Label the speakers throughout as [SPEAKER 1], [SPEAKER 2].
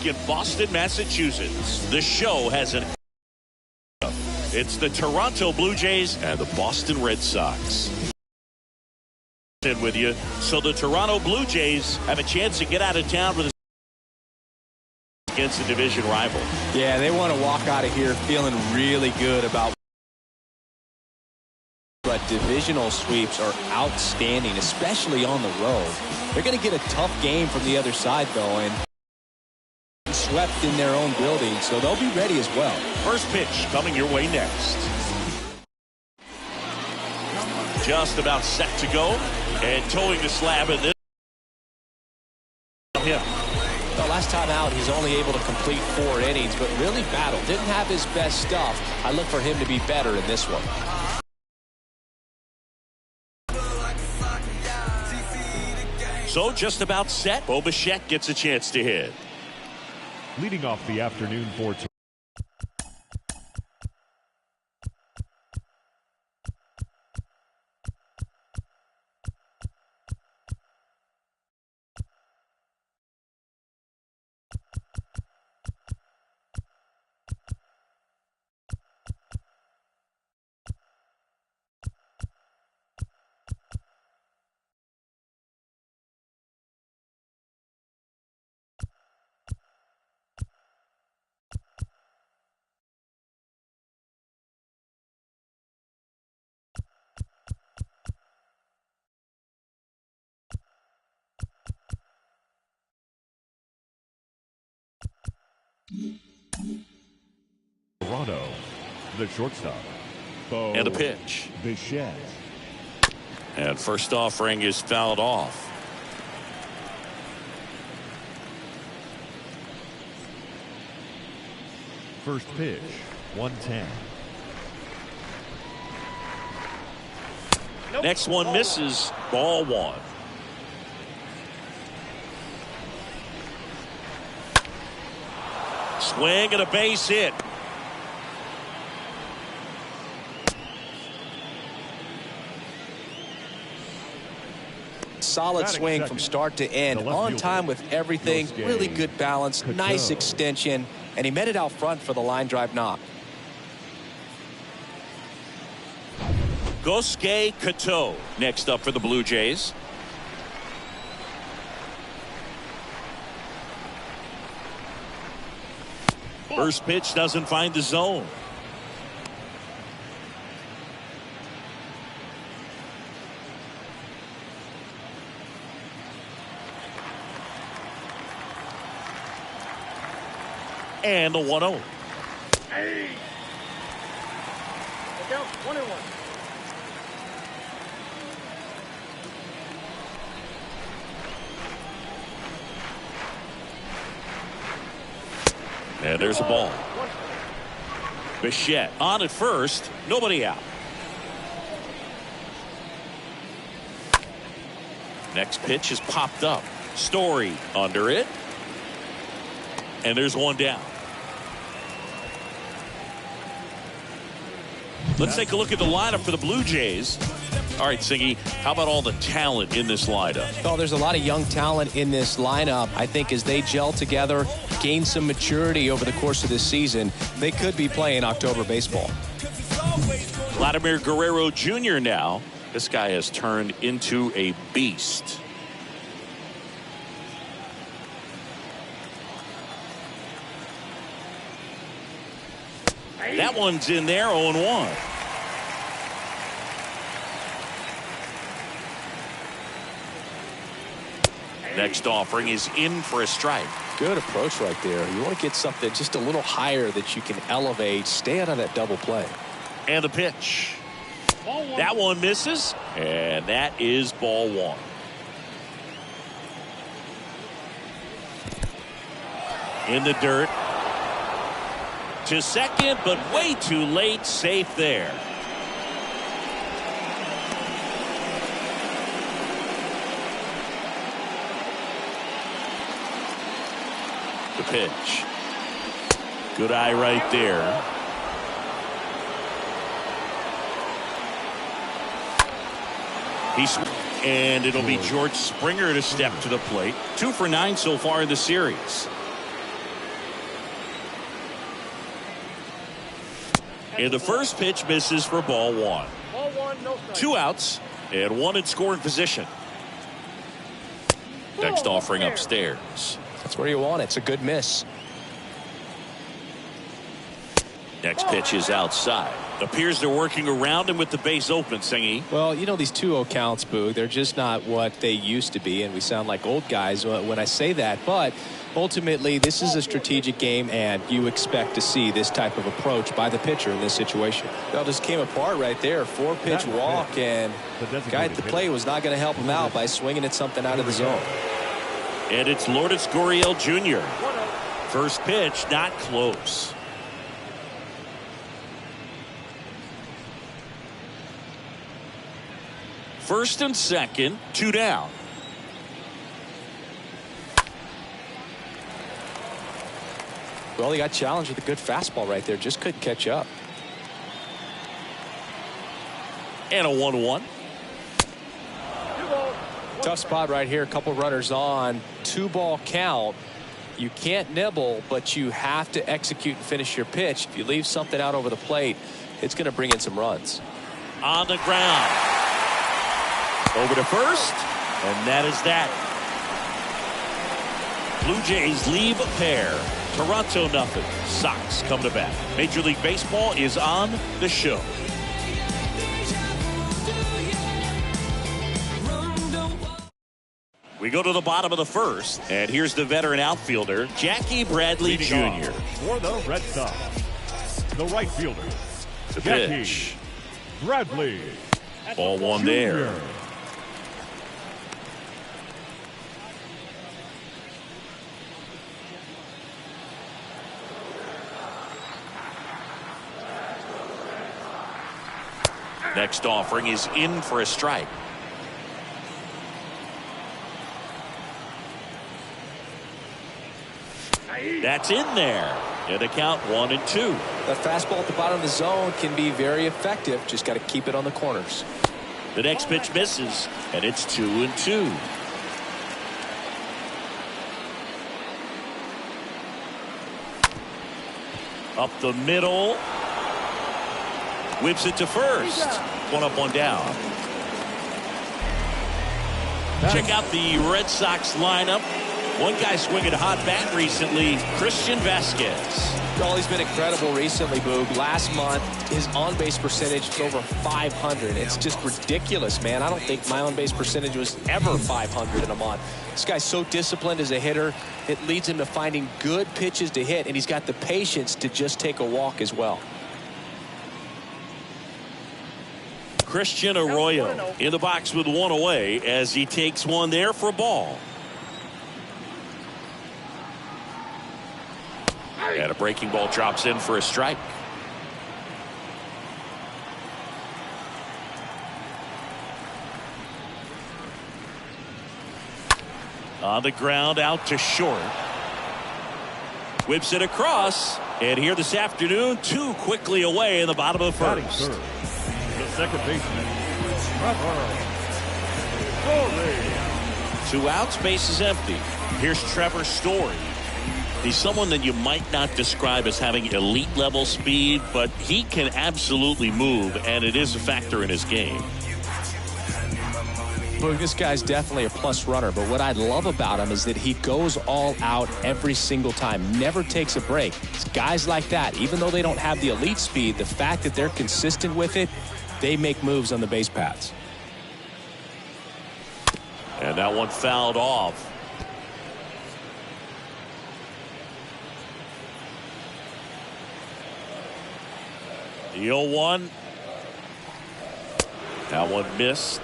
[SPEAKER 1] in Boston, Massachusetts. The show has an... It's the Toronto Blue Jays and the Boston Red Sox. With you. So the Toronto Blue Jays have a chance to get out of town with against a division rival.
[SPEAKER 2] Yeah, they want to walk out of here feeling really good about. But divisional sweeps are outstanding, especially on the road. They're going to get a tough game from the other side, though, and swept in their own building, so they'll be ready as well.
[SPEAKER 1] First pitch coming your way next. Just about set to go, and towing the slab in this.
[SPEAKER 2] Well, last time out, he's only able to complete 4 innings, but really battled. Didn't have his best stuff. I look for him to be better in this one.
[SPEAKER 1] So just about set. Bo Bichette gets a chance to hit.
[SPEAKER 3] Leading off the afternoon for Toronto, the shortstop, Bo
[SPEAKER 1] and a pitch.
[SPEAKER 3] Bichette.
[SPEAKER 1] And first offering is fouled off.
[SPEAKER 3] First pitch, 110.
[SPEAKER 1] Next one misses. Ball 1. Swing and a base hit.
[SPEAKER 2] Solid swing from start to end, on time with everything, really good balance, nice extension, and he met it out front for the line drive knock.
[SPEAKER 1] Gosuke Kato next up for the Blue Jays. First pitch doesn't find the zone. And the 1-0.
[SPEAKER 4] Hey. Look out, 1-1.
[SPEAKER 1] And there's a ball. Bichette on at first, nobody out. Next pitch is popped up. Story under it. And there's one down. Let's take a look at the lineup for the Blue Jays. All right, Singy, how about all the talent in this lineup?
[SPEAKER 2] Oh, there's a lot of young talent in this lineup. I think as they gel together, gain some maturity over the course of this season, they could be playing October baseball.
[SPEAKER 1] Vladimir Guerrero Jr. now. This guy has turned into a beast. That one's in there, 0-1. Next offering is in for a strike.
[SPEAKER 2] Good approach right there. You want to get something just a little higher that you can elevate, stay out of that double play.
[SPEAKER 1] And the pitch. That one misses, and that is ball 1. In the dirt. To second, but way too late. Safe there. The pitch. Good eye right there. And it'll be George Springer to step to the plate. 2 for 9 so far in the series. And the first pitch misses for ball one.
[SPEAKER 4] Ball one, no strike.
[SPEAKER 1] 2 outs and 1 in scoring position. Next offering upstairs.
[SPEAKER 2] That's where you want it. It's a good miss.
[SPEAKER 1] Next pitch is outside. Appears they're working around him with the base open, Singy.
[SPEAKER 2] Well, you know, these 2-0 counts, Boog, they're just not what they used to be, and we sound like old guys when I say that. But ultimately, this is a strategic game, and you expect to see this type of approach by the pitcher in this situation. Well, just came apart right there. 4-pitch walk, and the guy at the plate was not going to help him out by swinging at something out of the zone.
[SPEAKER 1] And it's Vladimir Guerrero Jr. First pitch, not close. First and second, 2 down.
[SPEAKER 2] Well, he got challenged with a good fastball right there. Just couldn't catch up.
[SPEAKER 1] And a 1-1.
[SPEAKER 2] Tough spot right here. A couple runners on. 2-ball count. You can't nibble, but you have to execute and finish your pitch. If you leave something out over the plate, it's going to bring in some runs.
[SPEAKER 1] On the ground. Over to first, and that is that. Blue Jays leave a pair. Toronto nothing. Sox come to bat. Major League Baseball is on the show. We go to the bottom of the first, and here's the veteran outfielder, Jackie Bradley Jr.
[SPEAKER 3] For the Red Sox, the right fielder,
[SPEAKER 1] The
[SPEAKER 3] Jackie
[SPEAKER 1] pitch.
[SPEAKER 3] Bradley
[SPEAKER 1] Ball one there.
[SPEAKER 3] Jr.
[SPEAKER 1] Next offering is in for a strike. That's in there. And the count 1-2.
[SPEAKER 2] That fastball at the bottom of the zone can be very effective. Just got to keep it on the corners.
[SPEAKER 1] The next pitch misses, and it's 2-2. Up the middle. Whips it to first. 1 up, 1 down. Check out the Red Sox lineup. One guy swinging a hot bat recently, Christian Vasquez.
[SPEAKER 2] Well, he's been incredible recently, Boog. Last month, his on-base percentage was over 500. It's just ridiculous, man. I don't think my on-base percentage was ever 500 in a month. This guy's so disciplined as a hitter. It leads him to finding good pitches to hit, and he's got the patience to just take a walk as well.
[SPEAKER 1] Christian Arroyo in the box with 1 away as he takes 1 there for a ball. And a breaking ball drops in for a strike. On the ground, out to short. Whips it across. And here this afternoon, 2 quickly away in the bottom of the first.
[SPEAKER 3] Third, the second baseman, Trevor Story.
[SPEAKER 1] 2 outs, base is empty. Here's Trevor Story. He's someone that you might not describe as having elite level speed, but he can absolutely move, and it is a factor in his game.
[SPEAKER 2] Boog, this guy's definitely a plus runner, but what I love about him is that he goes all out every single time, never takes a break. It's guys like that, even though they don't have the elite speed, the fact that they're consistent with it, they make moves on the base paths.
[SPEAKER 1] And that one fouled off. The 0-1. That one missed.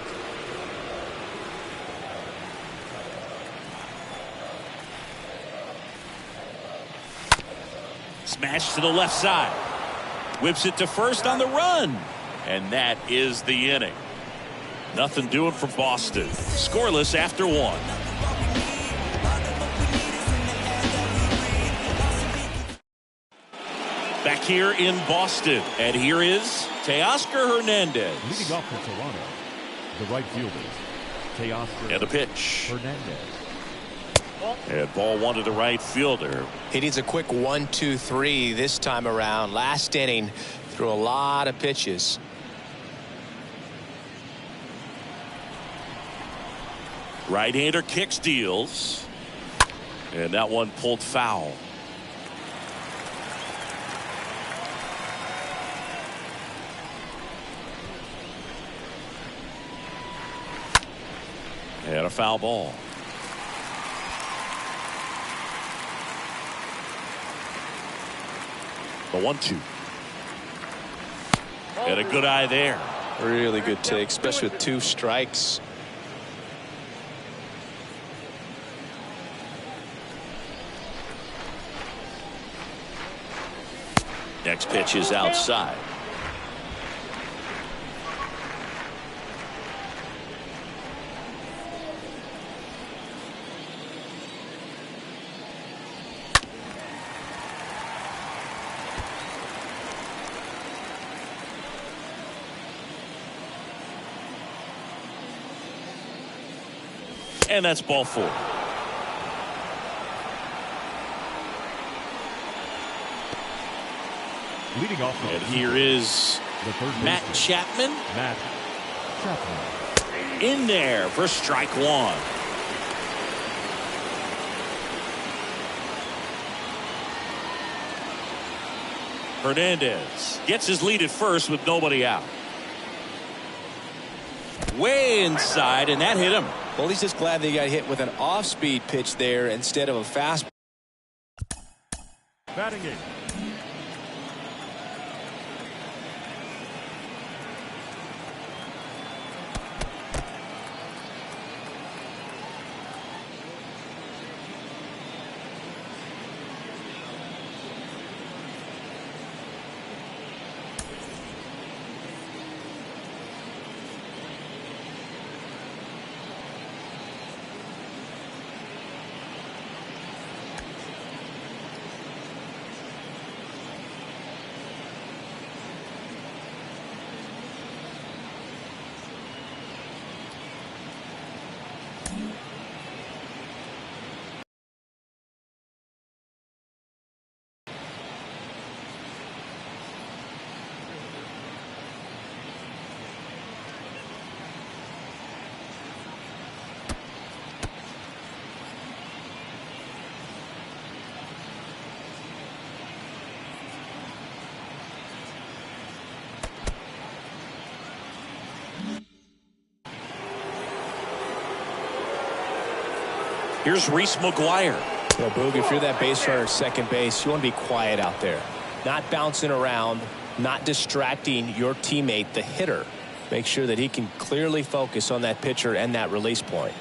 [SPEAKER 1] Smash to the left side. Whips it to first on the run. And that is the inning. Nothing doing for Boston. Scoreless after 1. Back here in Boston. And here is Teoscar Hernandez.
[SPEAKER 3] Leading off for Toronto, the right fielder, Teoscar
[SPEAKER 1] And the pitch.
[SPEAKER 3] Hernandez.
[SPEAKER 1] And ball 1 to the right fielder.
[SPEAKER 2] He needs a quick 1-2-3 this time around. Last inning, Threw a lot of pitches.
[SPEAKER 1] Right-hander kicks, deals. And that one pulled foul. And a foul ball. The 1-2. And a good eye there.
[SPEAKER 2] Really good take, especially with 2 strikes.
[SPEAKER 1] Next pitch is outside. And that's ball 4.
[SPEAKER 3] Leading off.
[SPEAKER 1] And here is
[SPEAKER 3] the third
[SPEAKER 1] Matt
[SPEAKER 3] baseman,
[SPEAKER 1] Chapman.
[SPEAKER 3] Matt Chapman.
[SPEAKER 1] In there for strike 1. Hernandez gets his lead at first with nobody out. Way inside, and that hit him.
[SPEAKER 2] Well, he's just glad that he got hit with an off-speed pitch there instead of a fast.
[SPEAKER 3] Batting 8.
[SPEAKER 1] Here's Reese McGuire.
[SPEAKER 2] Well, Boog, if you're that base runner at second base, you want to be quiet out there. Not bouncing around, not distracting your teammate, the hitter. Make sure that he can clearly focus on that pitcher and that release point.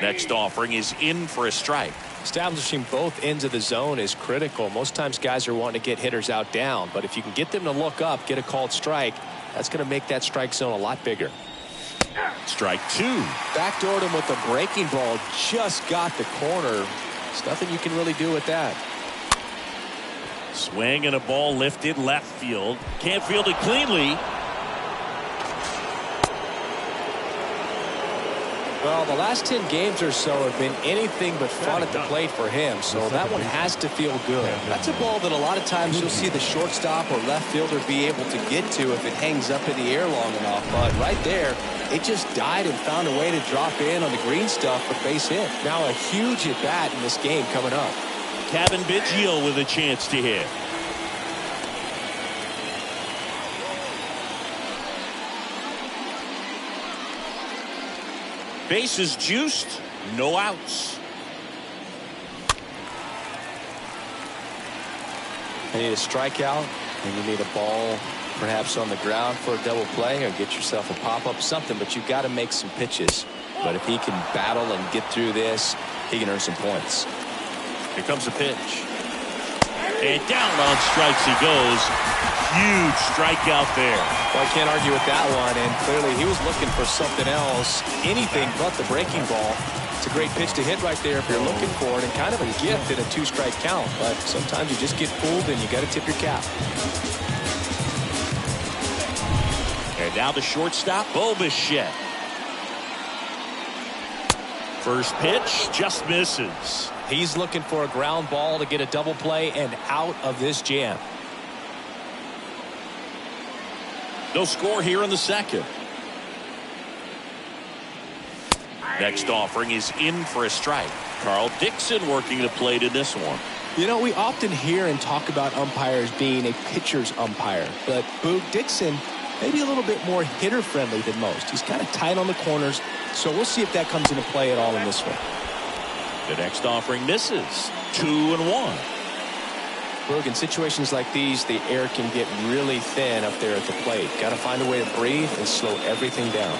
[SPEAKER 1] Next offering is in for a strike.
[SPEAKER 2] Establishing both ends of the zone is critical. Most times guys are wanting to get hitters out down, but if you can get them to look up, get a called strike, that's going to make that strike zone a lot bigger.
[SPEAKER 1] Strike 2.
[SPEAKER 2] Backdoored him with a breaking ball, just got the corner. There's nothing you can really do with that.
[SPEAKER 1] Swing and a ball lifted left field. Can't field it cleanly.
[SPEAKER 2] Well, the last 10 games or so have been anything but fun at the plate for him, so that one has to feel good. That's a ball that a lot of times you'll see the shortstop or left fielder be able to get to if it hangs up in the air long enough, but right there, it just died and found a way to drop in on the green stuff for base hit. Now a huge at-bat in this game coming up.
[SPEAKER 1] Kevin Biggio with a chance to hit. Bases juiced, no outs.
[SPEAKER 2] You need a strikeout, and you need a ball perhaps on the ground for a double play, or get yourself a pop-up, something, but you've got to make some pitches. But if he can battle and get through this, he can earn some points.
[SPEAKER 1] Here comes a pitch. And down on strikes he goes. Huge strikeout there.
[SPEAKER 2] Well, I can't argue with that one, and clearly he was looking for something else, anything but the breaking ball. It's a great pitch to hit right there if you're looking for it, and kind of a gift in a 2-strike count, but sometimes you just get fooled and you got to tip your cap.
[SPEAKER 1] And now the shortstop, Bo Bichette. First pitch just misses.
[SPEAKER 2] He's looking for a ground ball to get a double play and out of this jam.
[SPEAKER 1] No score here in the second. Next offering is in for a strike. Carl Dixon working the plate in this one.
[SPEAKER 2] You know, we often hear and talk about umpires being a pitcher's umpire, but Boog Dixon maybe a little bit more hitter friendly than most. He's kind of tight on the corners, so we'll see if that comes into play at all in this one.
[SPEAKER 1] The next offering misses. 2-1.
[SPEAKER 2] Boog, in situations like these, the air can get really thin up there at the plate. Got to find a way to breathe and slow everything down.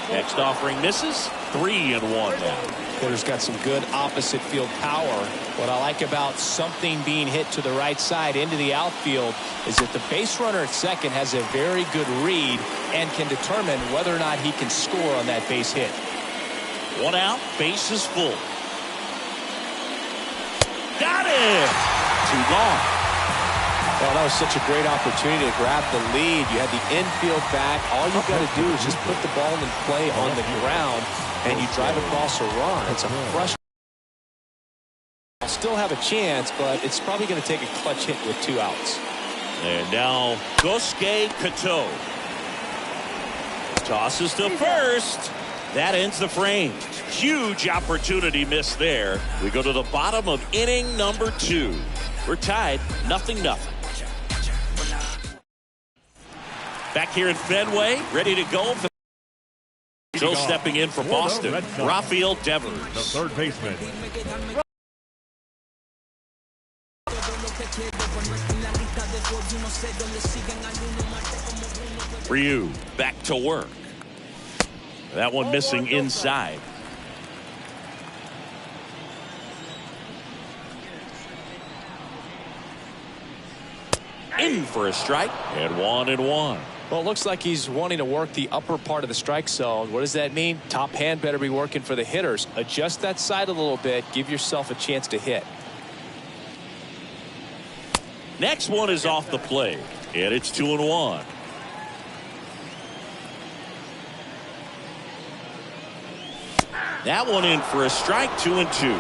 [SPEAKER 1] Next offering misses. 3-1 now.
[SPEAKER 2] Hitter's got some good opposite field power. What I like about something being hit to the right side into the outfield is that the base runner at second has a very good read and can determine whether or not he can score on that base hit.
[SPEAKER 1] 1 out, base is full. Got it! 2 gone.
[SPEAKER 2] Well, that was such a great opportunity to grab the lead. You had the infield back. All you've got to do is just put the ball in play on the ground, and you drive across a run. It's a frustrating. I'll still have a chance, but it's probably going to take a clutch hit with 2 outs.
[SPEAKER 1] And now Gosuke Kato tosses to first. That ends the frame. Huge opportunity missed there. We go to the bottom of inning number 2. We're tied 0-0. Back here in Fenway, ready to go. So stepping in for Boston, Rafael Devers.
[SPEAKER 3] The third baseman.
[SPEAKER 1] Ryu back to work. That one missing inside. In for a strike, and 1-1.
[SPEAKER 2] Well, it looks like he's wanting to work the upper part of the strike zone. What does that mean? Top hand better be working for the hitters. Adjust that side a little bit. Give yourself a chance to hit.
[SPEAKER 1] Next one is off the plate, and it's 2-1. That one in for a strike, 2-2.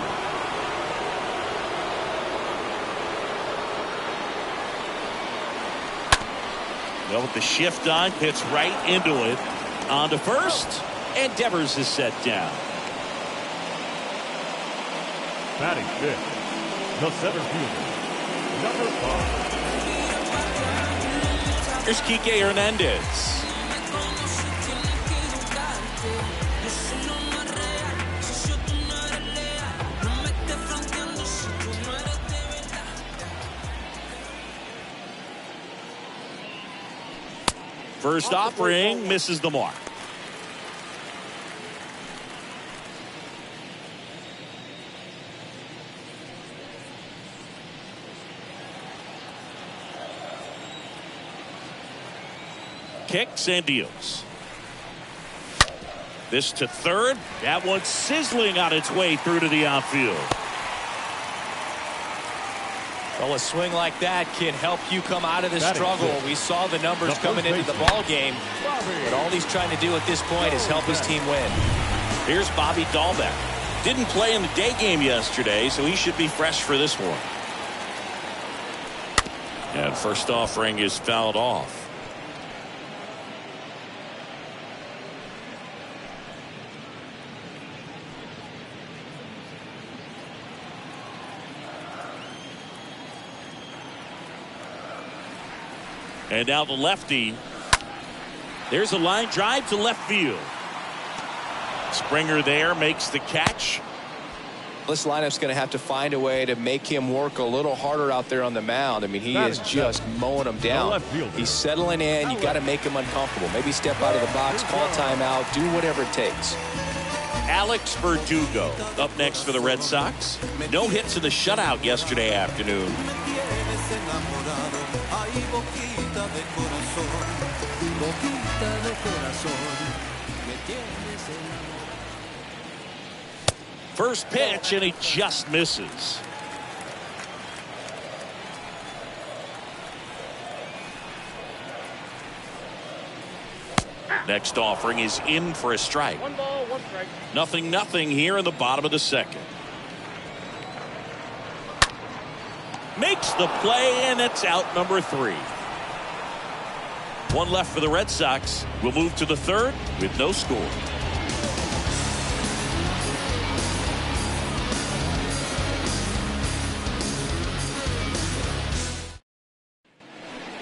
[SPEAKER 1] Well, with the shift on, hits right into it. On to first, and Devers is set down.
[SPEAKER 3] Batting fifth, the center fielder, number 5.
[SPEAKER 1] Here's Kike Hernandez. First offering misses the mark. Kicks and deals. This to third. That one sizzling on its way through to the outfield.
[SPEAKER 2] Well, a swing like that can help you come out of the struggle. We saw the numbers coming into the ball game, but all he's trying to do at this point is help his team win.
[SPEAKER 1] Here's Bobby Dahlbeck. Didn't play in the day game yesterday, so he should be fresh for this one. And first offering is fouled off. And now the lefty. There's a line drive to left field. Springer there makes the catch.
[SPEAKER 2] This lineup's going to have to find a way to make him work a little harder out there on the mound. I mean, he is just mowing them down. He's settling in. You got to make him uncomfortable. Maybe step out of the box, call timeout, do whatever it takes.
[SPEAKER 1] Alex Ferdugo up next for the Red Sox. No hits in the shutout yesterday afternoon. First pitch, and he just misses. Next offering is in for a strike.
[SPEAKER 4] 1 ball, 1 strike.
[SPEAKER 1] 0-0 here in the bottom of the second. makes the play, and it's out number 3. One left for the Red Sox. We'll move to the third with no score.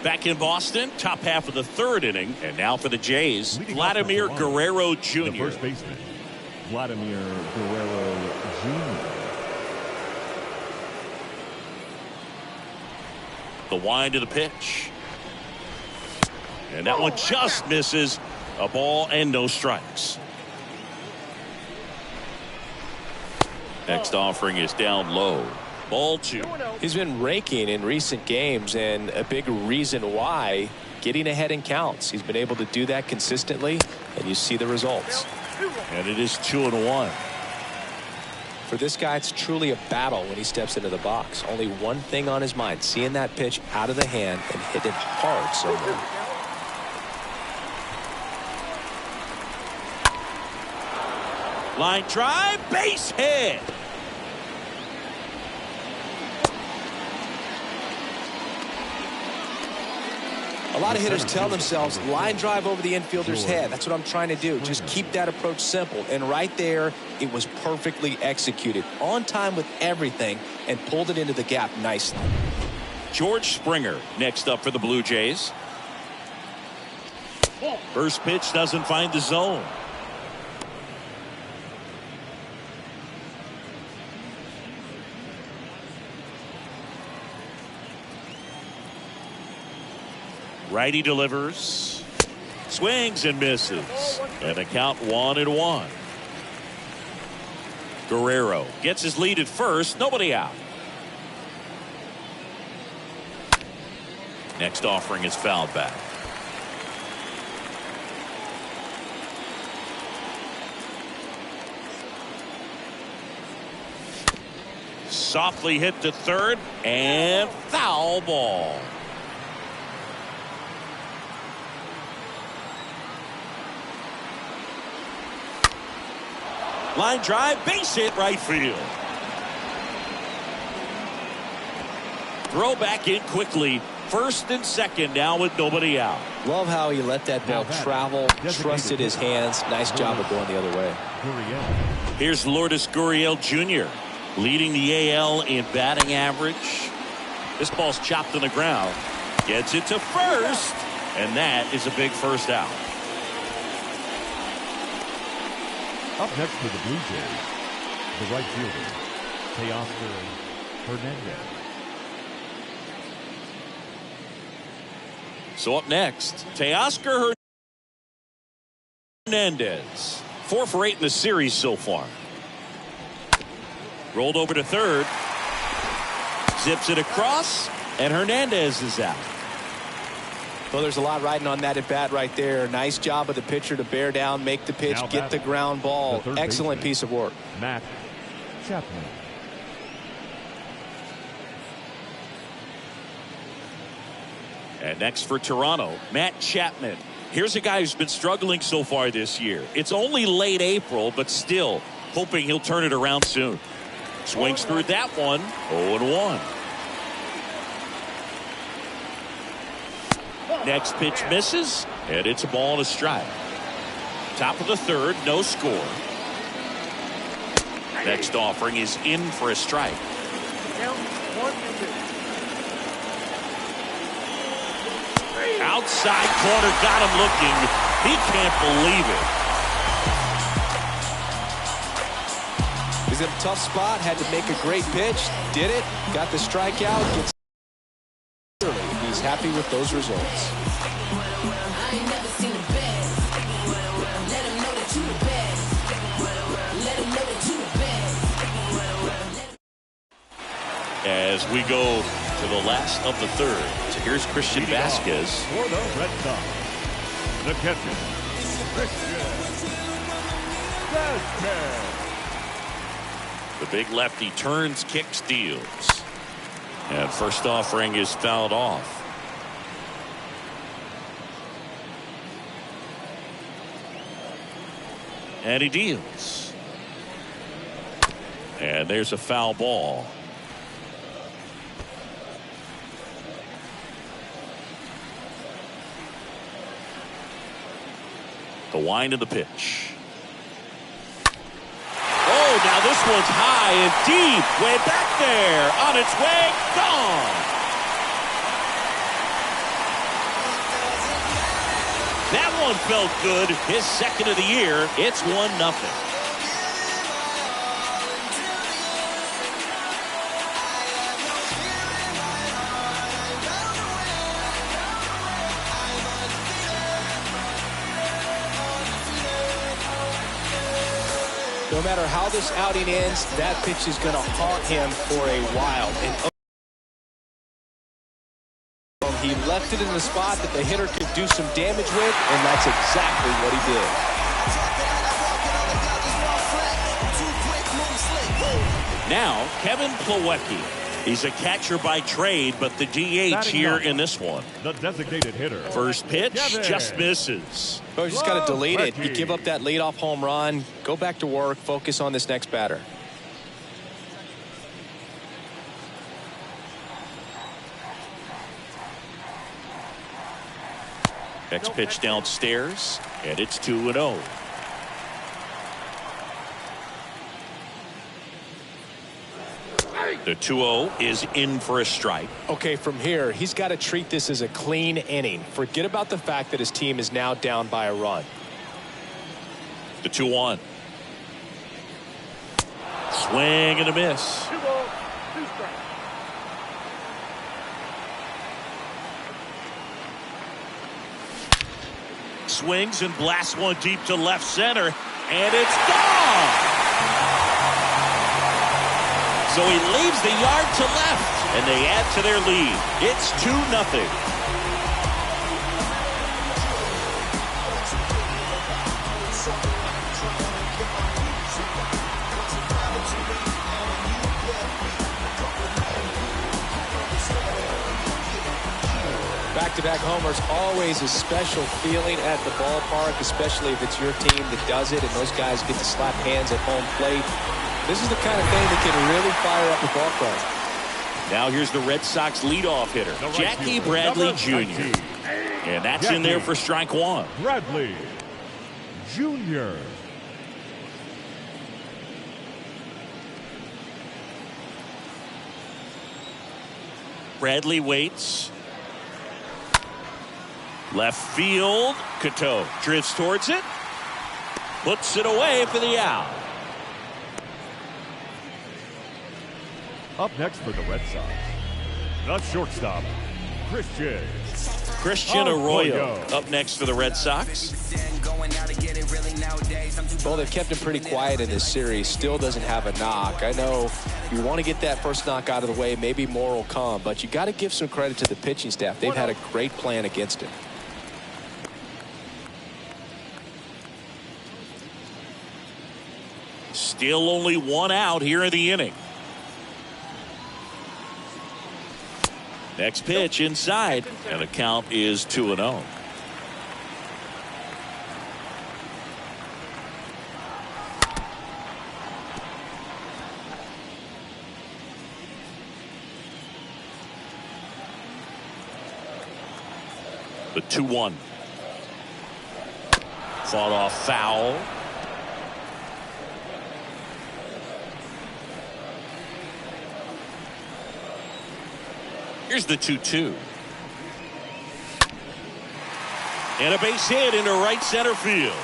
[SPEAKER 1] Back in Boston, top half of the third inning, and now for the Jays, Vladimir Guerrero Jr.
[SPEAKER 3] The first baseman, Vladimir Guerrero Jr.
[SPEAKER 1] The wind of the pitch. And that one just misses. A ball and no strikes. Next offering is down low. Ball 2.
[SPEAKER 5] He's been raking in recent games, and a big reason why, getting ahead in counts. He's been able to do that consistently, and you see the results.
[SPEAKER 1] And it is 2-1.
[SPEAKER 5] For this guy, it's truly a battle when he steps into the box. Only one thing on his mind, seeing that pitch out of the hand and hit it hard somewhere.
[SPEAKER 1] Line drive, base hit.
[SPEAKER 5] A lot of hitters tell themselves, line drive over the infielder's head. That's what I'm trying to do. Just keep that approach simple. And right there, it was perfectly executed. On time with everything, and pulled it into the gap nicely.
[SPEAKER 1] George Springer next up for the Blue Jays. First pitch doesn't find the zone. Righty delivers, swings and misses, and a count 1-1. Guerrero gets his lead at first, nobody out. Next offering is fouled back. Softly hit to third, and foul ball. Line drive, base hit, right field. Throw back in quickly. First and second now with nobody out.
[SPEAKER 5] Love how he let that ball travel, trusted his hands. Nice job of going the other way.
[SPEAKER 1] Here's Lourdes Gurriel Jr. leading the AL in batting average. This ball's chopped on the ground. Gets it to first, and that is a big first out.
[SPEAKER 3] Up next for the Blue Jays, the right fielder, Teoscar Hernandez.
[SPEAKER 1] So up next, Teoscar Hernandez. 4 for 8 in the series so far. Rolled over to third. Zips it across, and Hernandez is out.
[SPEAKER 5] Well, there's a lot riding on that at bat right there. Nice job of the pitcher to bear down, make the pitch, get the ground ball. Excellent piece of work.
[SPEAKER 3] Matt Chapman.
[SPEAKER 1] And next for Toronto, Matt Chapman. Here's a guy who's been struggling so far this year. It's only late April, but still hoping he'll turn it around soon. Swings through that one, 0-1. Next pitch misses, and it's a ball and a strike. Top of the third, no score. Next offering is in for a strike. Outside corner, got him looking. He can't believe it.
[SPEAKER 5] He's in a tough spot, had to make a great pitch, did it, got the strikeout, gets he's happy with those results.
[SPEAKER 1] As we go to the last of the third. So here's Christian Vasquez.
[SPEAKER 3] For the Red Sox, the catcher, Christian Vasquez.
[SPEAKER 1] The big lefty turns, kicks, deals. And first offering is fouled off. And he deals. And there's a foul ball. The wind of the pitch. Oh, now this one's high and deep. Way back there. On its way. Gone. That one felt good. His second of the year. It's 1-0.
[SPEAKER 5] No matter how this outing ends, that pitch is going to haunt him for a while. And he left it in a spot that the hitter could do some damage with, and that's exactly what he did.
[SPEAKER 1] Now, Kevin Plawecki. He's a catcher by trade, but the DH here in this one.
[SPEAKER 3] The designated hitter.
[SPEAKER 1] First pitch just misses.
[SPEAKER 5] Oh, you just got to delete it. You give up that leadoff home run. Go back to work. Focus on this next batter.
[SPEAKER 1] Next pitch downstairs, and it's 2-0. The 2-0 is in for a strike.
[SPEAKER 5] Okay, from here, he's got to treat this as a clean inning. Forget about the fact that his team is now down by a run.
[SPEAKER 1] The 2-1. Swing and a miss.
[SPEAKER 4] 2 balls, 2 strikes.
[SPEAKER 1] Swings and blasts one deep to left center, and it's gone. So he leaves the yard to left, and they add to their lead. It's 2-0.
[SPEAKER 5] Back-to-back homers, always a special feeling at the ballpark, especially if it's your team that does it, and those guys get to slap hands at home plate. This is the kind of thing that can really fire up the ball club.
[SPEAKER 1] Now here's the Red Sox leadoff hitter, Jackie Bradley Jr. And that's in there for strike one.
[SPEAKER 3] Bradley Jr.
[SPEAKER 1] Bradley waits. Left field. Cato drifts towards it. Puts it away for the out.
[SPEAKER 3] Up next for the Red Sox, the shortstop, Christian
[SPEAKER 1] Arroyo up next for the Red Sox.
[SPEAKER 5] Well, they've kept him pretty quiet in this series. Still doesn't have a knock. I know you want to get that first knock out of the way. Maybe more will come, but you got to give some credit to the pitching staff. They've had a great plan against him.
[SPEAKER 1] Still only one out here in the inning. Next pitch inside, and the count is 2-0. The 2-1. Fought off foul. Here's the 2-2. And a base hit into right center field.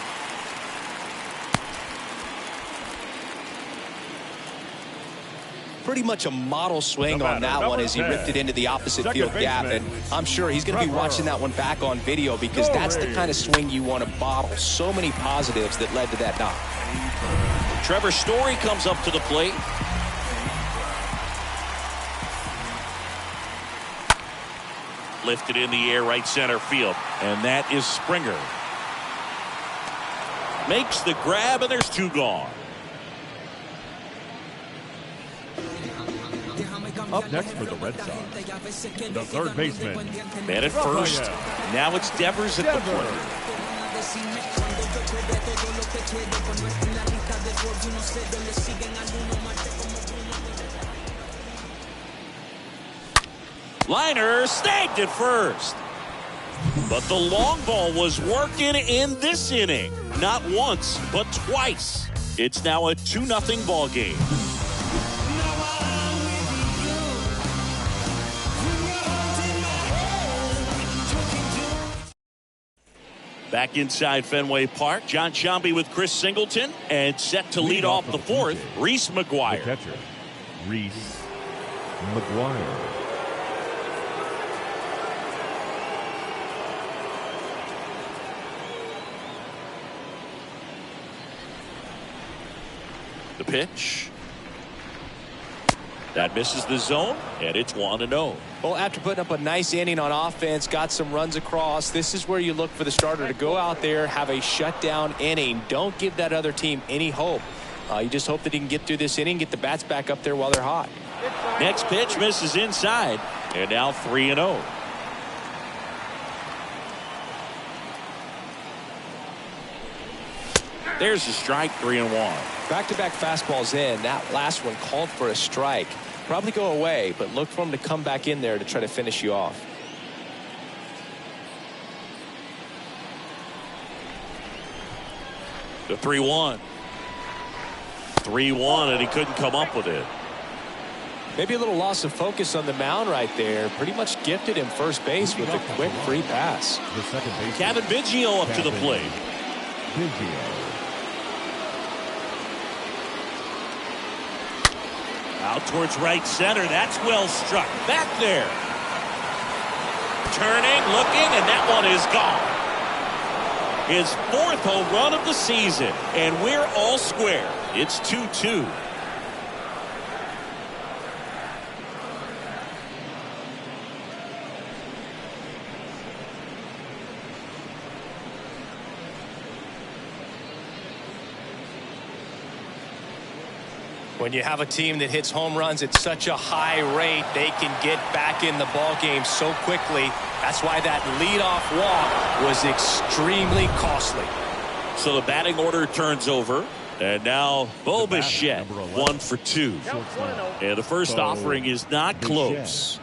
[SPEAKER 5] Pretty much a model swing on that one as he ripped it into the opposite field gap. And I'm sure he's going to be watching that one back on video because that's the kind of swing you want to bottle. So many positives that led to that knock.
[SPEAKER 1] Trevor Story comes up to the plate. Lifted in the air right center field, and that is Springer. Makes the grab, and there's two gone.
[SPEAKER 3] Up next for the Red Sox, the third baseman,
[SPEAKER 1] Man at first. Now it's Devers at the plate. Liner snagged at first. But the long ball was working in this inning. Not once, but twice. It's now a 2-0 ball game. Back inside Fenway Park, John Sciambi with Chris Singleton, and set to lead off the fourth, Reese McGuire.
[SPEAKER 3] The catcher, Reese McGuire.
[SPEAKER 1] The pitch. That misses the zone, and it's 1-0.
[SPEAKER 5] Well, after putting up a nice inning on offense, got some runs across, this is where you look for the starter to go out there, have a shutdown inning. Don't give that other team any hope. You just hope that he can get through this inning, get the bats back up there while they're hot.
[SPEAKER 1] Next pitch misses inside, and now 3-0. There's a strike, 3-1.
[SPEAKER 5] Back-to-back fastballs in. That last one called for a strike. Probably go away, but look for him to come back in there to try to finish you off.
[SPEAKER 1] The 3-1. 3-1, and he couldn't come up with it.
[SPEAKER 5] Maybe a little loss of focus on the mound right there. Pretty much gifted him first base with a quick free pass.
[SPEAKER 3] The second baseman,
[SPEAKER 1] Kevin Biggio up to the plate.
[SPEAKER 3] Biggio.
[SPEAKER 1] Out towards right center. That's well struck. Back there. Turning, looking, and that one is gone. His fourth home run of the season, and we're all square. It's 2-2.
[SPEAKER 5] When you have a team that hits home runs at such a high rate, they can get back in the ball game so quickly. That's why that leadoff walk was extremely costly.
[SPEAKER 1] So the batting order turns over, and now Bo Bichette, 1 for 2. And the first offering is not close.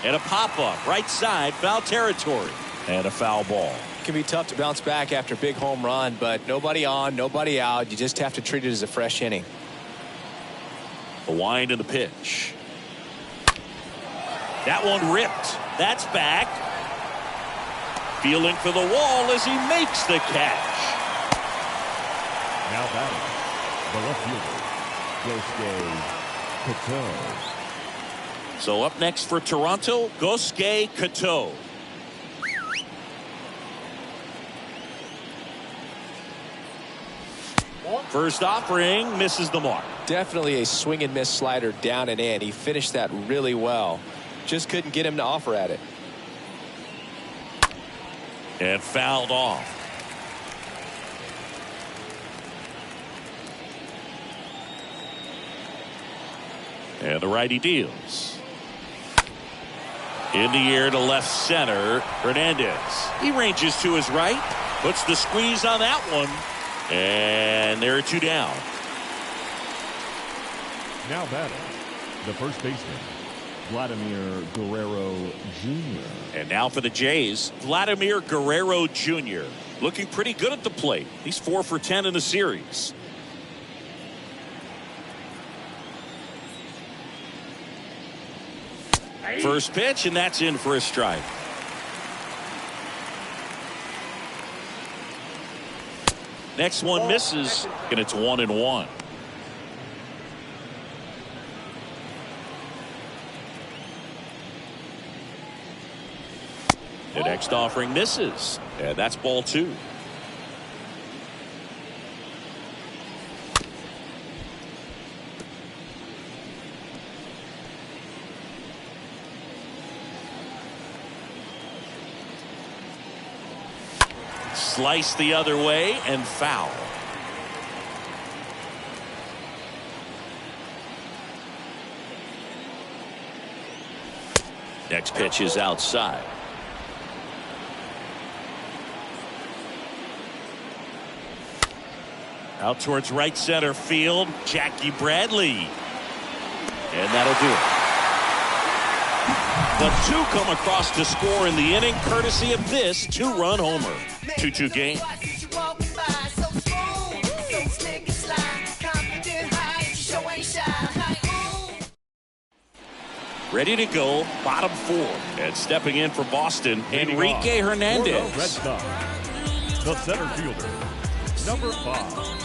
[SPEAKER 1] And a pop-up, right side, foul territory. And a foul ball.
[SPEAKER 5] It can be tough to bounce back after a big home run, but nobody on, nobody out. You just have to treat it as a fresh inning.
[SPEAKER 1] The wind and the pitch. That one ripped. That's back. Feeling for the wall as he makes the catch.
[SPEAKER 3] Now batting, the left fielder, Yosuke Kato.
[SPEAKER 1] So up next for Toronto, Yosuke Kato. First offering misses the mark.
[SPEAKER 5] Definitely a swing and miss slider down and in. He finished that really well. Just couldn't get him to offer at it.
[SPEAKER 1] And fouled off. And the righty deals. In the air to left center, Hernandez. He ranges to his right, puts the squeeze on that one, and there are 2 down.
[SPEAKER 3] Now batting, the first baseman, Vladimir Guerrero Jr.
[SPEAKER 1] And now for the Jays, Vladimir Guerrero Jr. Looking pretty good at the plate. He's 4 for 10 in the series. First pitch, and that's in for a strike. Next one misses, and it's 1-1. The next offering misses, and that's ball 2. Slice the other way and foul. Next pitch is outside. Out towards right center field, Jackie Bradley. And that'll do it. The two come across to score in the inning, courtesy of this two-run homer. 2-2 game. Ready to go, bottom four. And stepping in for Boston, Enrique Hernandez.
[SPEAKER 3] Red Sox, the center fielder, number 5.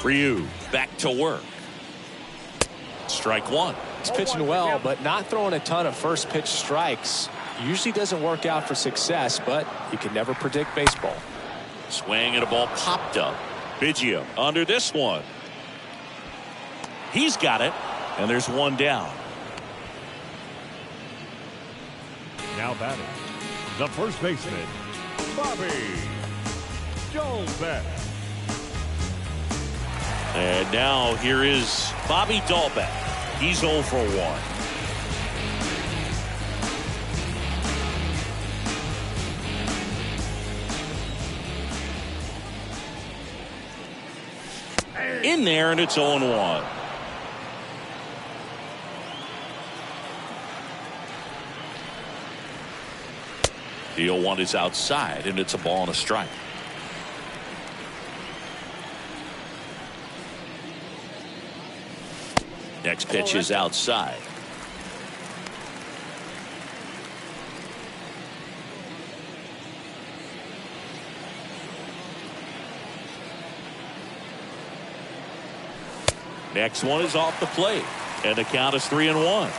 [SPEAKER 1] Ryu back to work. Strike one.
[SPEAKER 5] He's pitching well, but not throwing a ton of first pitch strikes. Usually doesn't work out for success, but you can never predict baseball.
[SPEAKER 1] Swing and a ball popped up. Biggio under this one. He's got it, and there's one down.
[SPEAKER 3] Now batting, the first baseman, Bobby Jones.
[SPEAKER 1] And now here is Bobby Dahlbeck. He's 0 for 1. In there, and it's 0-1. The 0-1 is outside, and it's a ball and a strike. Next pitch is outside. Next one is off the plate, and the count is 3-1.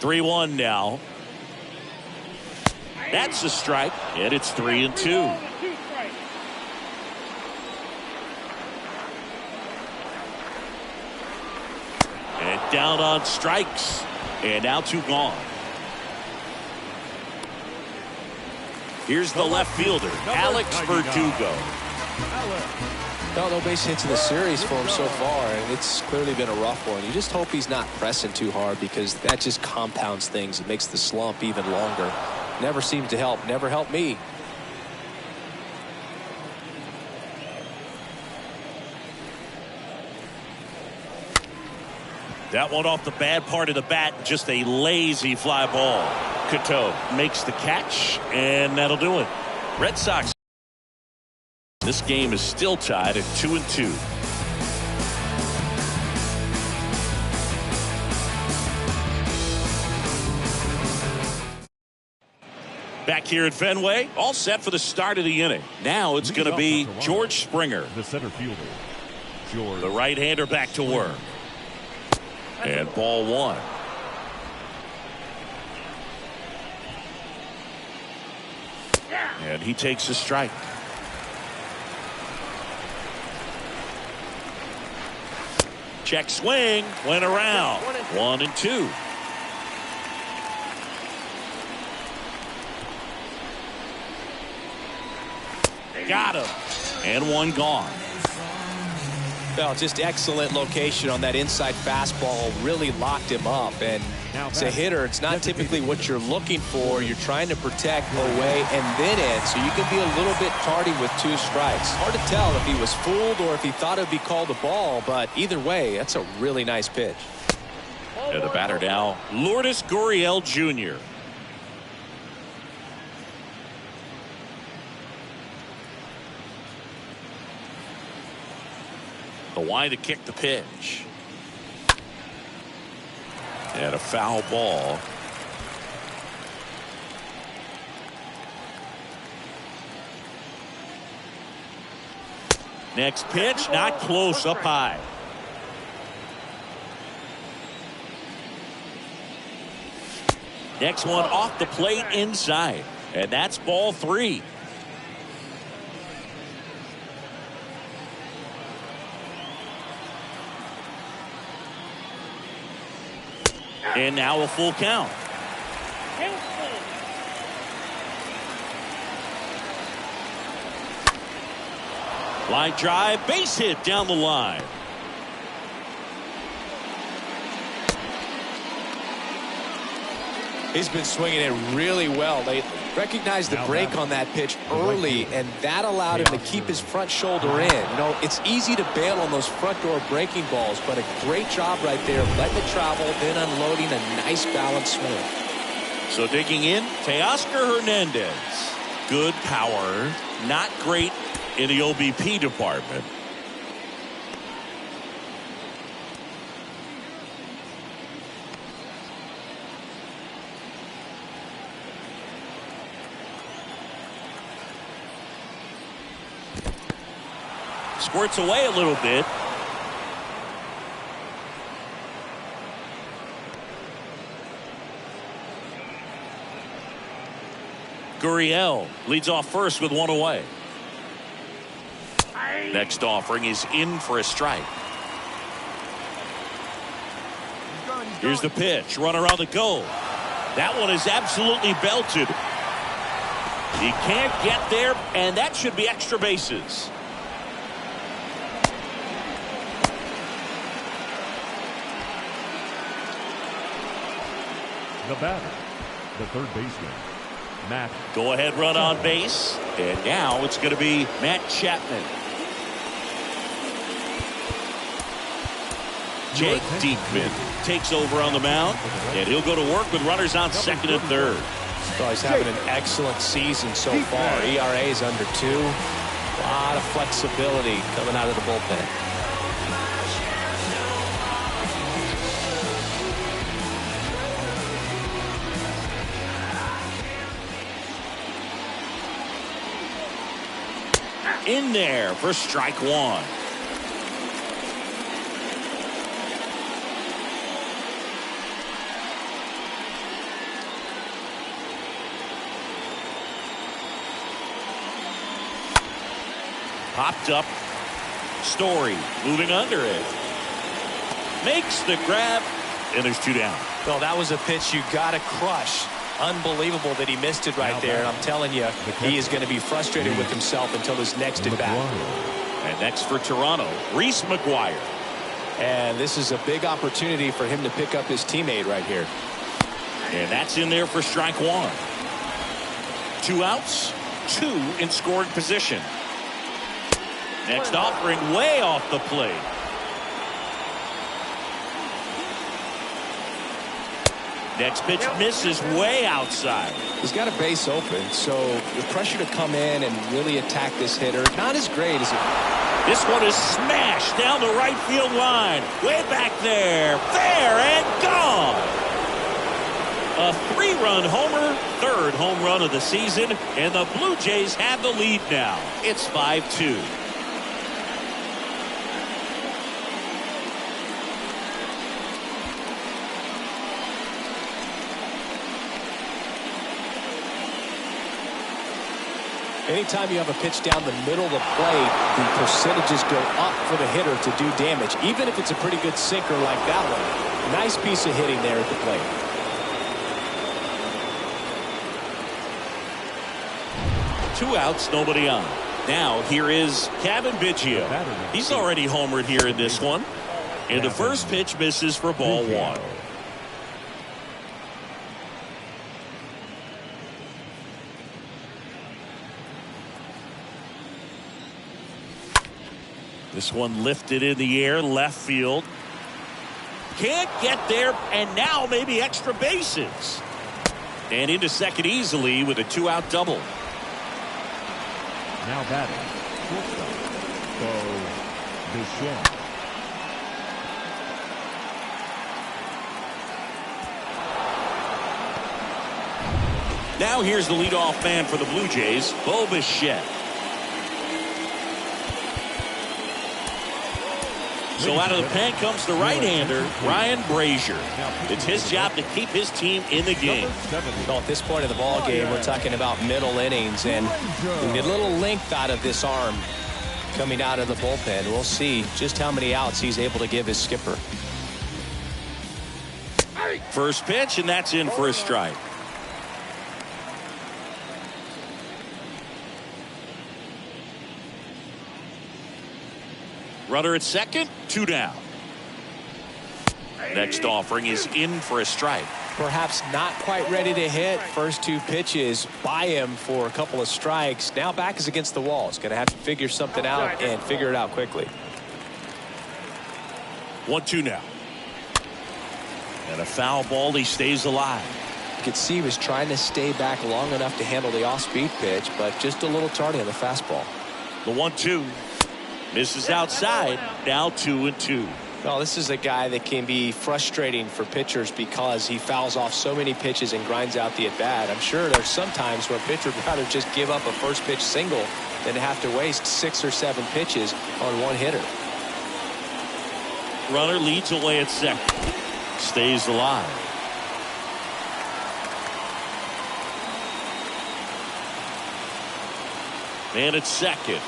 [SPEAKER 1] Three-one now. That's a strike, and it's 3-2. And down on strikes. And now 2 gone. Here's the left fielder, Alex Ferdugo.
[SPEAKER 5] Well, no base hits in the series for him so far, and it's clearly been a rough one. You just hope he's not pressing too hard, because that just compounds things. It makes the slump even longer. Never seems to help. Never helped me.
[SPEAKER 1] That one off the bad part of the bat, just a lazy fly ball. Cato makes the catch, and that'll do it. Red Sox. This game is still tied at 2-2. Back here at Fenway, all set for the start of the inning. Now it's going to be George Springer,
[SPEAKER 3] the center fielder, George.
[SPEAKER 1] The right-hander, back to work. And ball one. And he takes a strike. Check swing, went around. 1-2. Got him. And one gone.
[SPEAKER 5] Well, just excellent location on that inside fastball. Really locked him up. And as a hitter, it's not typically what you're looking for. You're trying to protect away and then in, so you can be a little bit tardy with 2 strikes. Hard to tell if he was fooled or if he thought it would be called a ball, but either way, that's a really nice pitch.
[SPEAKER 1] And the batter now, Vladimir Guerrero Jr. The wind to kick the pitch. And a foul ball. Next pitch, not close, up high. Next one off the plate inside. And that's ball 3. And now a full count. Line drive, base hit down the line.
[SPEAKER 5] He's been swinging it really well. They recognized the break on that pitch early, and that allowed him to keep his front shoulder in. You know, it's easy to bail on those front door breaking balls, but a great job right there, letting it travel, then unloading a nice balanced swing.
[SPEAKER 1] So digging in, Teoscar Hernandez. Good power, not great in the OBP department. Squirts away a little bit. Gurriel leads off first with one away. Next offering is in for a strike. Here's the pitch. Runner on the go. That one is absolutely belted. He can't get there, and that should be extra bases.
[SPEAKER 3] The batter, the third baseman, Matt.
[SPEAKER 1] Go ahead run on base. And now it's going to be Matt Chapman. Jake Diekman takes over on the mound, and he'll go to work with runners on second and third.
[SPEAKER 5] Well, he's having an excellent season so far. ERA is under 2. A lot of flexibility coming out of the bullpen.
[SPEAKER 1] In there for strike one. Popped up. Story moving under it. Makes the grab, and there's 2 down.
[SPEAKER 5] Well, that was a pitch you got to crush. Unbelievable that he missed it right there. And I'm telling you, he is going to be frustrated with himself until his next at bat.
[SPEAKER 1] And next for Toronto, Reese McGuire.
[SPEAKER 5] And this is a big opportunity for him to pick up his teammate right here.
[SPEAKER 1] And that's in there for strike one. 2 outs, 2 in scoring position. Next offering way off the plate. Next pitch misses way outside.
[SPEAKER 5] He's got a base open, so the pressure to come in and really attack this hitter, not as great as it.
[SPEAKER 1] This one is smashed down the right field line. Way back there. Fair and gone. A 3-run homer, 3rd home run of the season, and the Blue Jays have the lead now. It's 5-2.
[SPEAKER 5] Anytime you have a pitch down the middle of the plate, the percentages go up for the hitter to do damage, even if it's a pretty good sinker like that one. Nice piece of hitting there at the plate.
[SPEAKER 1] Two outs, nobody on. Now here is Kevin Biggio. He's already homered here in this one. And the first pitch misses for ball 1. This one lifted in the air, left field. Can't get there, and now maybe extra bases. And into second easily with a 2-out double.
[SPEAKER 3] Now batting, shortstop, Bo Bichette.
[SPEAKER 1] Now here's the leadoff man for the Blue Jays, Bo Bichette. So out of the pen comes the right-hander, Ryan Brazier. It's his job to keep his team in the game.
[SPEAKER 5] Well, at this point of the ball game, we're talking about middle innings, and we get a little length out of this arm coming out of the bullpen. We'll see just how many outs he's able to give his skipper.
[SPEAKER 1] First pitch, and that's in for a strike. Runner at second, 2 down. Next offering is in for a strike.
[SPEAKER 5] Perhaps not quite ready to hit. First 2 pitches by him for a couple of strikes. Now back is against the wall. He's going to have to figure something out and figure it out quickly.
[SPEAKER 1] 1-2 now. And a foul ball. He stays alive.
[SPEAKER 5] You could see he was trying to stay back long enough to handle the off-speed pitch, but just a little tardy on the fastball.
[SPEAKER 1] The 1-2 misses outside. Now 2-2.
[SPEAKER 5] Well, this is a guy that can be frustrating for pitchers because he fouls off so many pitches and grinds out the at-bat. I'm sure there's some times where a pitcher would rather just give up a first pitch single than to have to waste 6 or 7 pitches on one hitter.
[SPEAKER 1] Runner leads away at second. Stays alive. Man at second.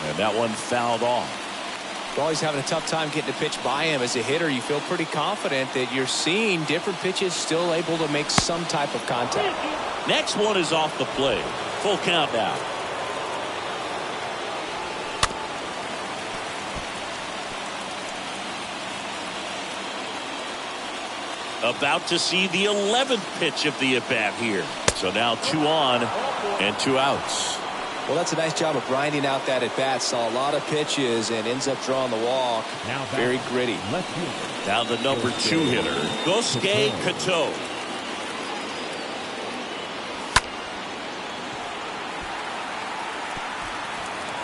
[SPEAKER 1] And that one fouled off.
[SPEAKER 5] Well, he's having a tough time getting a pitch by him. As a hitter, you feel pretty confident that you're seeing different pitches still able to make some type of contact.
[SPEAKER 1] Next one is off the plate. Full count now. About to see the 11th pitch of the at-bat here. So now 2 on and 2 outs.
[SPEAKER 5] Well, that's a nice job of grinding out that at-bat. Saw a lot of pitches and ends up drawing the walk. Very gritty.
[SPEAKER 1] Now the number 2 hitter, Gosuke Kato.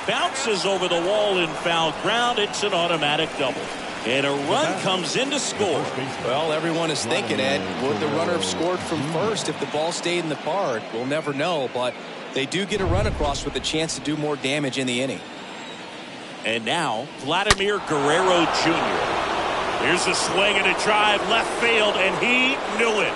[SPEAKER 1] Bounces over the wall in foul ground. It's an automatic double. And a run comes in to score.
[SPEAKER 5] Well, everyone is thinking, Ed, would the runner have scored from first if the ball stayed in the park? We'll never know, but they do get a run across with a chance to do more damage in the inning.
[SPEAKER 1] And now, Vladimir Guerrero Jr. Here's a swing and a drive left field, and he knew it.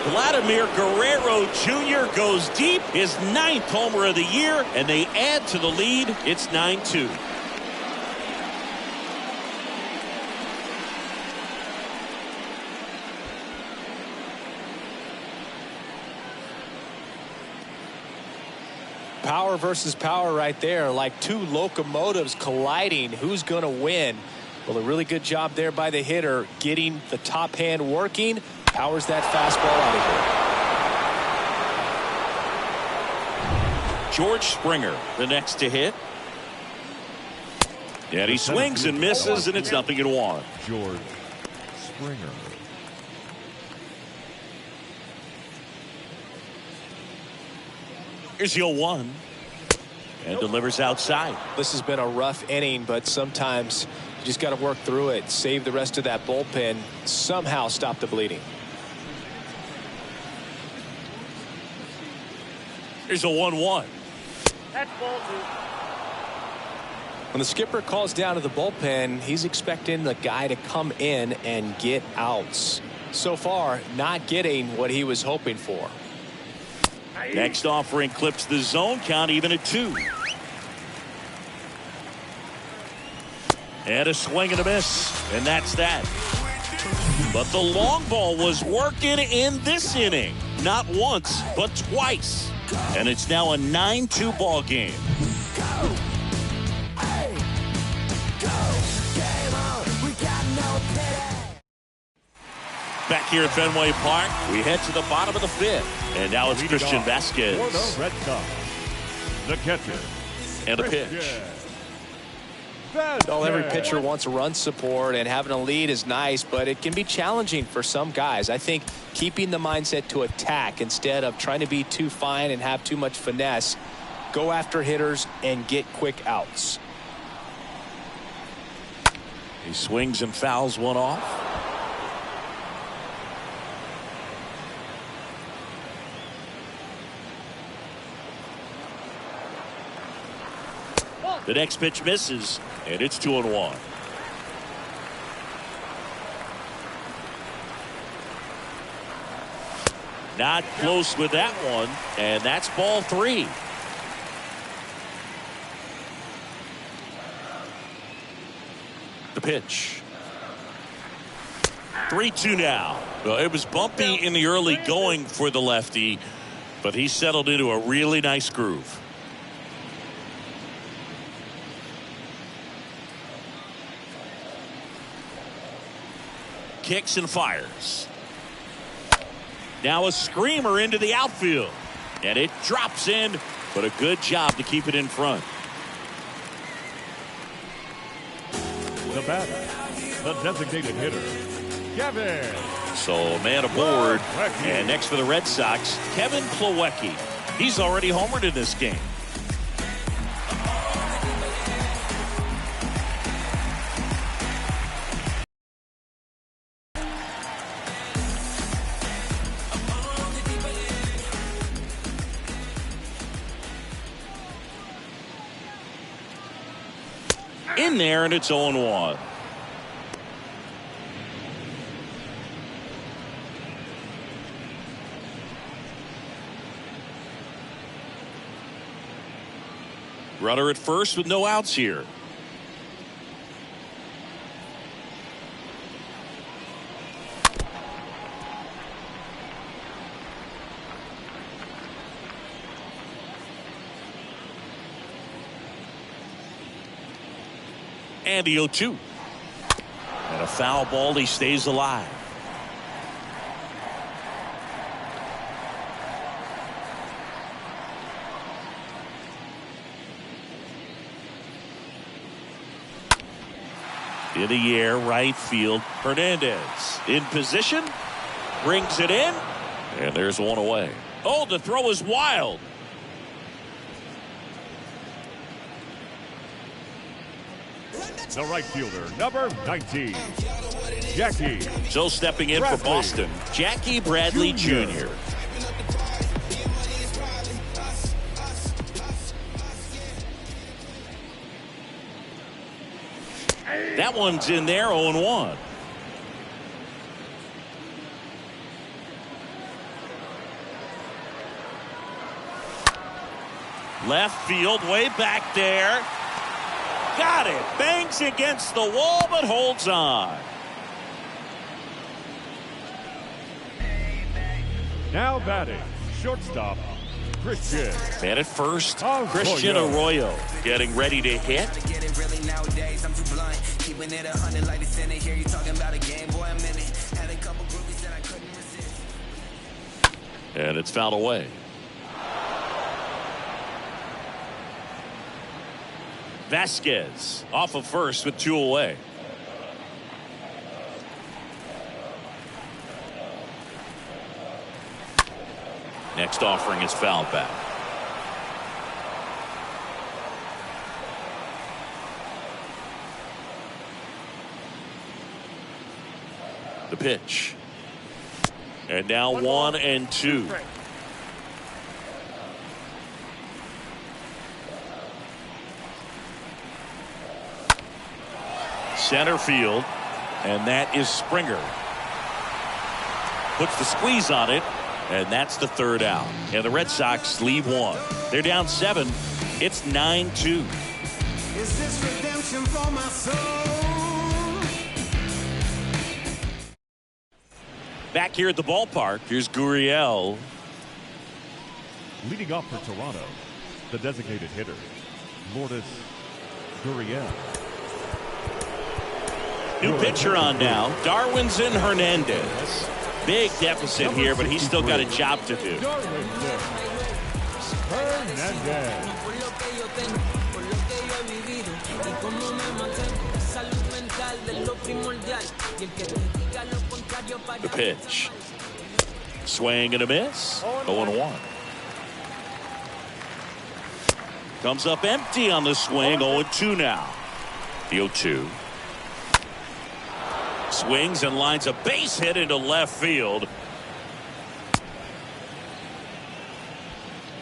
[SPEAKER 1] Vladimir Guerrero Jr. goes deep, his 9th homer of the year, and they add to the lead. It's 9-2.
[SPEAKER 5] Power versus power right there, like 2 locomotives colliding. Who's going to win? Well, a really good job there by the hitter, getting the top hand working. Powers that fastball out of here.
[SPEAKER 1] George Springer, the next to hit. And he swings and misses, and it's 0-1.
[SPEAKER 3] George Springer.
[SPEAKER 1] Here's the 0-1. And delivers outside.
[SPEAKER 5] This has been a rough inning, but sometimes you just got to work through it, save the rest of that bullpen, somehow stop the bleeding.
[SPEAKER 1] Here's a 1-1.
[SPEAKER 4] That's ball 2.
[SPEAKER 5] When the skipper calls down to the bullpen, he's expecting the guy to come in and get outs. So far, not getting what he was hoping for.
[SPEAKER 1] Next offering clips the zone count even at 2. And a swing and a miss, and that's that. But the long ball was working in this inning. Not once, but twice. And it's now a 9-2 ball game. Back here at Fenway Park, we head to the bottom of the 5th. And now it's Christian Vasquez.
[SPEAKER 3] For the Red Sox, the catcher.
[SPEAKER 1] And a pitch.
[SPEAKER 5] Well, every pitcher wants run support, and having a lead is nice, but it can be challenging for some guys. I think keeping the mindset to attack instead of trying to be too fine and have too much finesse, go after hitters and get quick outs.
[SPEAKER 1] He swings and fouls one off. The next pitch misses, and it's 2-1. Not close with that one, and that's ball 3. The pitch. 3-2 now. Well, it was bumpy in the early going for the lefty, but he settled into a really nice groove. Kicks and fires. Now a screamer into the outfield. And it drops in, but a good job to keep it in front.
[SPEAKER 3] The batter, the designated hitter, Kevin.
[SPEAKER 1] So man aboard. And next for the Red Sox, Kevin Plawecki. He's already homered in this game. In there, and it's 0-1. Runner at first with no outs here. And the 0-2. And a foul ball. He stays alive. In the air, right field. Hernandez in position. Brings it in. And there's one away. Oh, the throw is wild.
[SPEAKER 3] The right fielder, number 19, Jackie.
[SPEAKER 1] So stepping in
[SPEAKER 3] Bradley.
[SPEAKER 1] for Boston, Jackie Bradley Jr. That one's in there, 0-1. Left field, way back there. Got it. Bangs against the wall, but holds on.
[SPEAKER 3] Now batting, shortstop, Christian.
[SPEAKER 1] Man at first,
[SPEAKER 3] Arroyo.
[SPEAKER 1] Christian Arroyo getting ready to hit. And it's fouled away. Vasquez off of first with 2 away. Next offering is fouled back. The pitch. And now 1-2. Center field, and that is Springer. Puts the squeeze on it, and that's the third out. And the Red Sox leave one. They're down 7. It's 9-2.
[SPEAKER 6] Is this redemption for my soul?
[SPEAKER 1] Back here at the ballpark, here's Gurriel.
[SPEAKER 3] Leading off for Toronto, the designated hitter, Lourdes Gurriel.
[SPEAKER 1] New pitcher on now. Darwinson Hernandez. Big deficit here, but he's still got a job to do.
[SPEAKER 3] Hernandez.
[SPEAKER 1] The pitch. Swing and a miss. 0-1. Comes up empty on the swing. 0-2 now. The 0-2. Swings and lines a base hit into left field.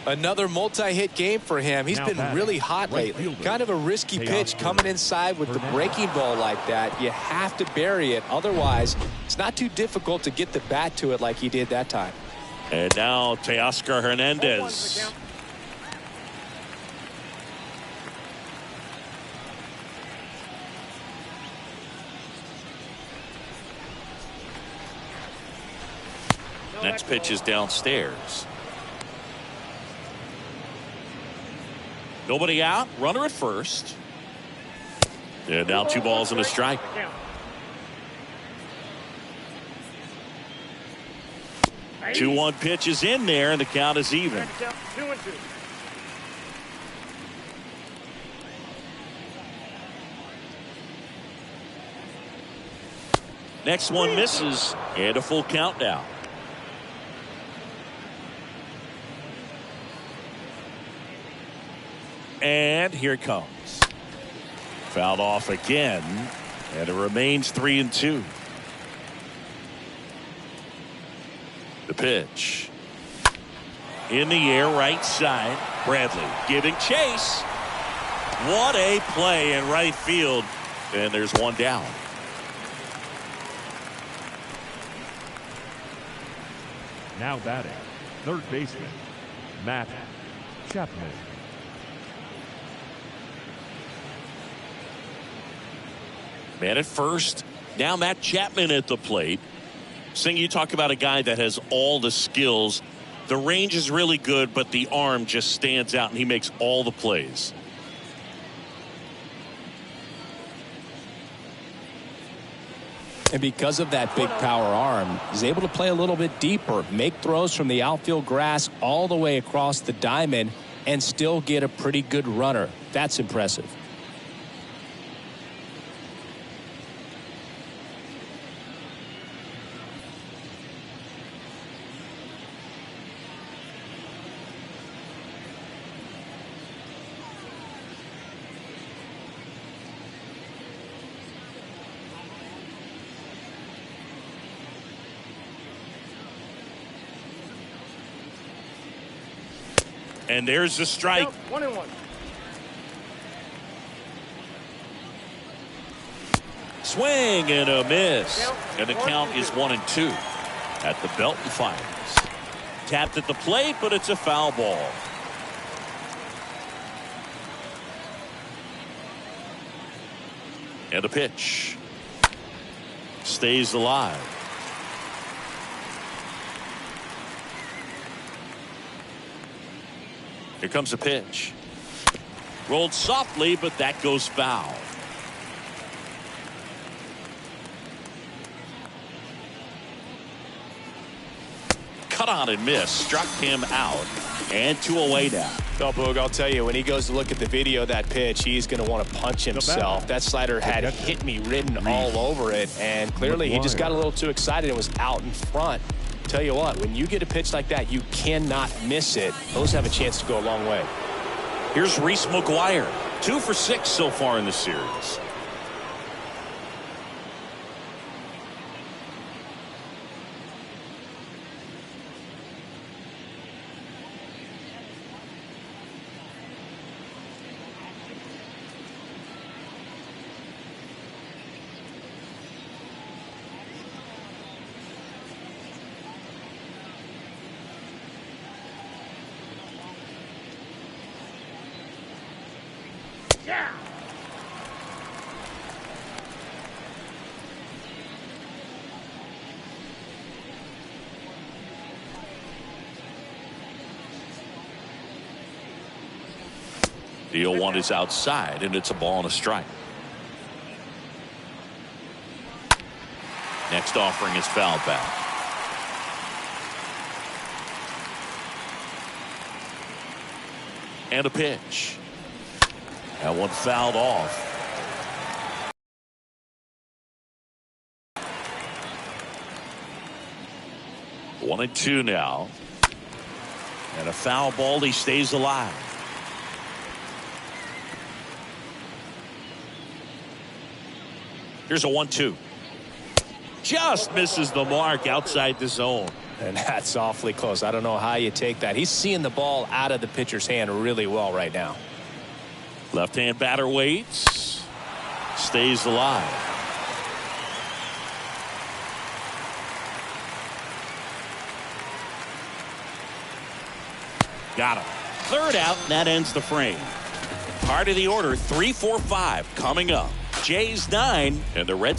[SPEAKER 5] Another multi-hit game for him. He's been really hot lately. Kind of a risky pitch coming inside with the breaking ball like that. You have to bury it. Otherwise, it's not too difficult to get the bat to it like he did that time.
[SPEAKER 1] And now Teoscar Hernandez. Next pitch is downstairs. Nobody out. Runner at first. And now 2 balls and a strike. 2-1 pitch is in there, and the count is even.
[SPEAKER 4] 2-2.
[SPEAKER 1] Next one misses, and a full count now. And here it comes. Fouled off again, and it remains 3-2. The pitch. In the air, right side. Bradley giving chase. What a play in right field. And there's one down.
[SPEAKER 3] Now batting, third baseman, Matt Chapman.
[SPEAKER 1] Man at first. Now Matt Chapman at the plate. Sing, you talk about a guy that has all the skills. The range is really good, but the arm just stands out, and he makes all the plays.
[SPEAKER 2] And because of that big power arm, he's able to play a little bit deeper, make throws from the outfield grass all the way across the diamond, and still get a pretty good runner. That's impressive.
[SPEAKER 1] And there's the strike.
[SPEAKER 4] 1-1.
[SPEAKER 1] Swing and a miss. And the count is 1-2 at the belt and fires. Tapped at the plate, but it's a foul ball. And a pitch. Stays alive. Here comes a pitch. Rolled softly, but that goes foul. Cut on and miss. Struck him out. And 2 away now.
[SPEAKER 5] No, Boog, I'll tell you, when he goes to look at the video of that pitch, he's going to want to punch himself. That slider had hit me written all over it, and clearly he just got a little too excited and was out in front. Tell you what, when you get a pitch like that, you cannot miss it. Those have a chance to go a long way.
[SPEAKER 1] Here's Reese McGuire. 2 for 6 so far in the series.
[SPEAKER 4] Yeah.
[SPEAKER 1] The 0-1 is outside, and it's a ball and a strike. Next offering is fouled back. And a pitch. That one fouled off. One and 2 now. And a foul ball. He stays alive. Here's a 1-2. Just misses the mark outside the zone.
[SPEAKER 5] And that's awfully close. I don't know how you take that. He's seeing the ball out of the pitcher's hand really well right now.
[SPEAKER 1] Left-hand batter waits. Stays alive. Got him. Third out, and that ends the frame. Part of the order, 3-4-5 coming up. Jays 9 and the Red